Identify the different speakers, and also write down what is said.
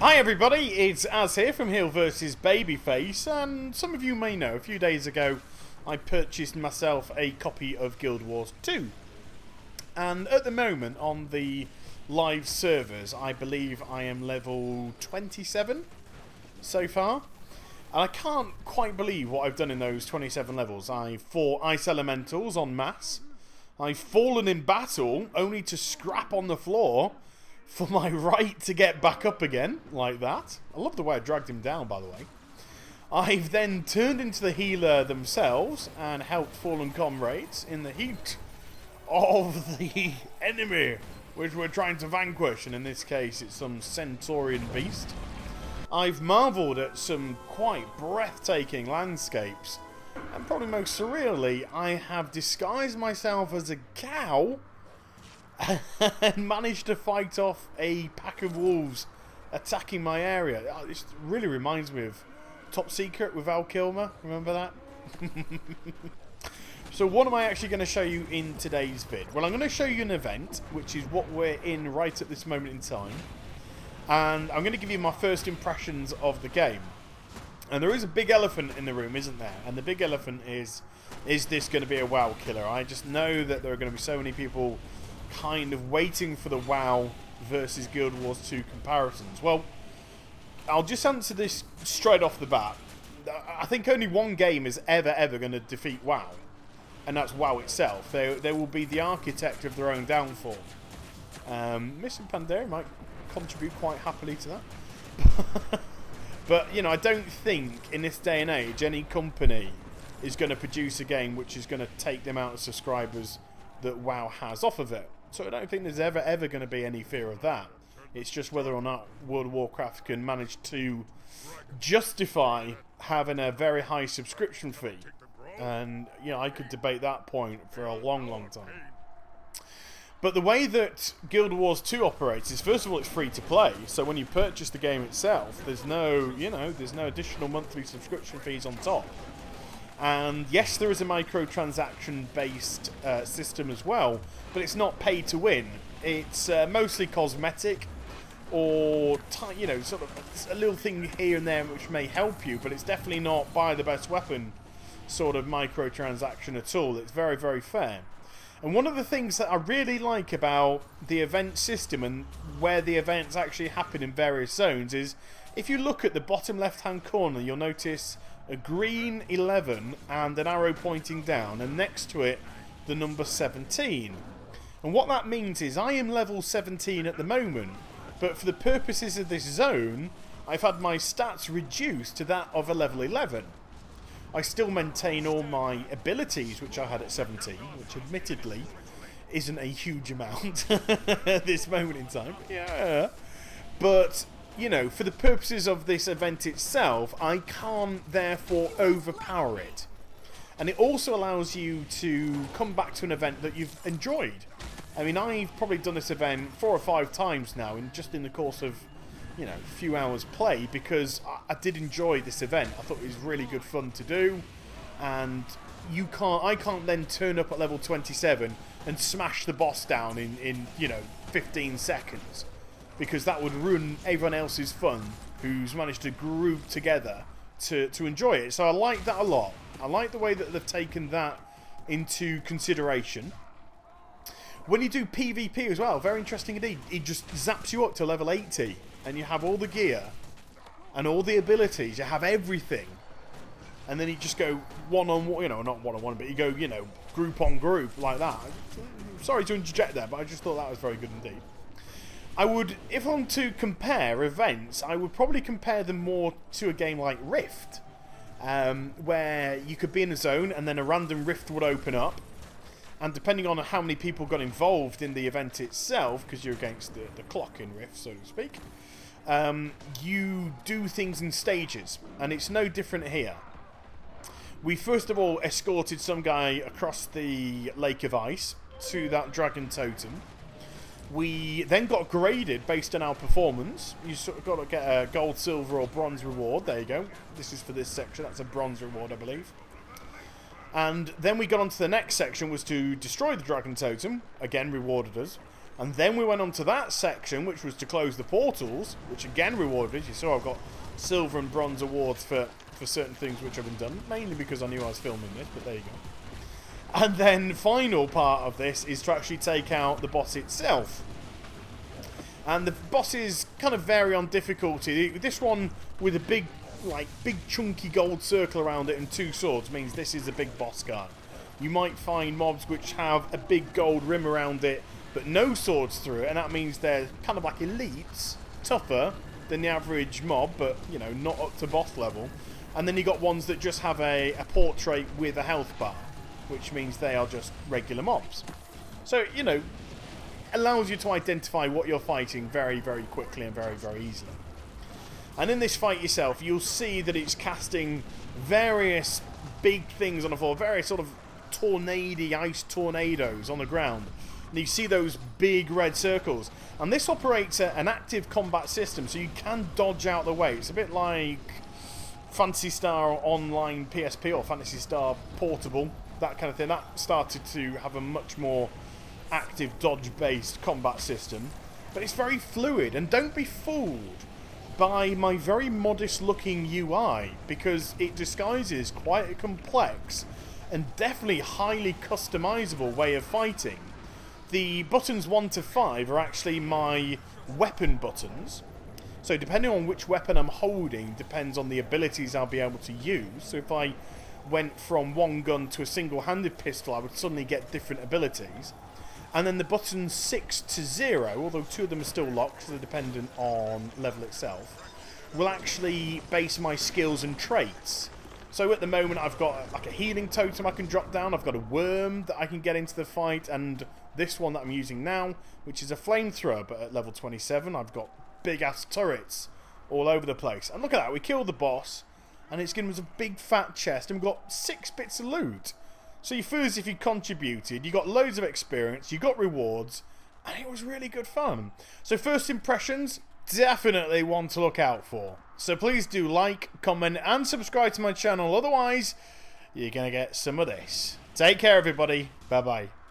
Speaker 1: Hi everybody, it's Az here from Heel vs Babyface, and some of you may know, a few days ago I purchased myself a copy of Guild Wars 2. And at the moment on the live servers, I believe I am level 27 so far. And I can't quite believe what I've done in those 27 levels. I've fought Ice Elementals en masse. I've fallen in battle only to scrap on the floor for my right to get back up again, like that. I love the way I dragged him down, by the way. I've then turned into the healer themselves and helped fallen comrades in the heat of the enemy, which we're trying to vanquish, and in this case it's some Centaurian beast. I've marvelled at some quite breathtaking landscapes, and probably most surreally, I have disguised myself as a cow and managed to fight off a pack of wolves attacking my area. This really reminds me of Top Secret with Val Kilmer. Remember that? So what am I actually going to show you in today's vid? Well, I'm going to show you an event, which is what we're in right at this moment in time. And I'm going to give you my first impressions of the game. And there is a big elephant in the room, isn't there? And the big elephant is this going to be a WoW killer? I just know that there are going to be so many people kind of waiting for the WoW versus Guild Wars 2 comparisons. Well, I'll just answer this straight off the bat. I think only one game is ever going to defeat WoW, and that's WoW itself. They will be the architect of their own downfall. Missing Pandaria might contribute quite happily to that. But, you know, I don't think in this day and age any company is going to produce a game which is going to take the amount of subscribers that WoW has off of it. So I don't think there's ever going to be any fear of that. It's just whether or not World of Warcraft can manage to justify having a very high subscription fee. And, you know, I could debate that point for a long time. But the way that Guild Wars 2 operates is, first of all, it's free to play. So when you purchase the game itself, there's no additional monthly subscription fees on top. And yes, there is a microtransaction-based system as well, but it's not pay to win. It's mostly cosmetic, or sort of a little thing here and there which may help you, but it's definitely not buy the best weapon sort of microtransaction at all. It's very fair. And one of the things that I really like about the event system and where the events actually happen in various zones is, if you look at the bottom left-hand corner, you'll notice a green 11 and an arrow pointing down, and next to it the number 17. And what that means is I am level 17 at the moment, but for the purposes of this zone I've had my stats reduced to that of a level 11. I still maintain all my abilities which I had at 17, which admittedly isn't a huge amount at this moment in time. Yeah. But, you know, for the purposes of this event itself, I can't therefore overpower it. And it also allows you to come back to an event that you've enjoyed. I mean, I've probably done this event 4 or 5 times now, in the course of, you know, a few hours play, because I did enjoy this event. I thought it was really good fun to do, and I can't then turn up at level 27 and smash the boss down in 15 seconds, because that would ruin everyone else's fun who's managed to group together to enjoy it. So I like that a lot. I like the way that they've taken that into consideration. When you do PvP as well, very interesting indeed. It just zaps you up to level 80, and you have all the gear and all the abilities. You have everything, and then you just go one-on-one, not one-on-one, but you go, group on group like that. Sorry to interject there, but I just thought that was very good indeed. If I'm to compare events, I would probably compare them more to a game like Rift, where you could be in a zone and then a random rift would open up. And depending on how many people got involved in the event itself, because you're against the clock in Rift, so to speak, you do things in stages. And it's no different here. We first of all escorted some guy across the Lake of Ice to that Dragon Totem. We then got graded based on our performance. You sort of got to get a gold, silver, or bronze reward. There you go. This is for this section. That's a bronze reward, I believe. And then we got on to the next section, was to destroy the Dragon Totem. Again, rewarded us. And then we went on to that section, which was to close the portals, which again rewarded. You saw I've got silver and bronze awards for certain things which have been done, mainly because I knew I was filming this, but there you go. And then final part of this is to actually take out the boss itself. And the bosses kind of vary on difficulty. This one with a big chunky gold circle around it and 2 swords means this is a big boss guy. You might find mobs which have a big gold rim around it but no swords through it, and that means they're kind of like elites, tougher than the average mob, but, you know, not up to boss level. And then you got ones that just have a portrait with a health bar, which means they are just regular mobs. So, you know, allows you to identify what you're fighting very, very quickly and very, very easily. And in this fight yourself, you'll see that it's casting various big things on the floor, various sort of ice tornadoes on the ground. And you see those big red circles. And this operates an active combat system, so you can dodge out the way. It's a bit like Phantasy Star Online PSP or Phantasy Star Portable, that kind of thing. That started to have a much more active dodge-based combat system. But it's very fluid, and don't be fooled by my very modest-looking UI, because it disguises quite a complex and definitely highly customizable way of fighting. The buttons 1 to 5 are actually my weapon buttons. So depending on which weapon I'm holding depends on the abilities I'll be able to use. So if I went from one gun to a single-handed pistol, I would suddenly get different abilities. And then the buttons 6 to 0, although 2 of them are still locked, so they're dependent on level itself, will actually base my skills and traits. So at the moment I've got like a healing totem I can drop down, I've got a worm that I can get into the fight, and this one that I'm using now, which is a flamethrower, but at level 27 I've got big ass turrets all over the place. And look at that, we killed the boss, and it's given us a big fat chest, and we've got 6 bits of loot. So you feel as if you contributed, you got loads of experience, you got rewards, and it was really good fun. So first impressions, definitely one to look out for. So please do like, comment, and subscribe to my channel, otherwise you're going to get some of this. Take care everybody, bye bye.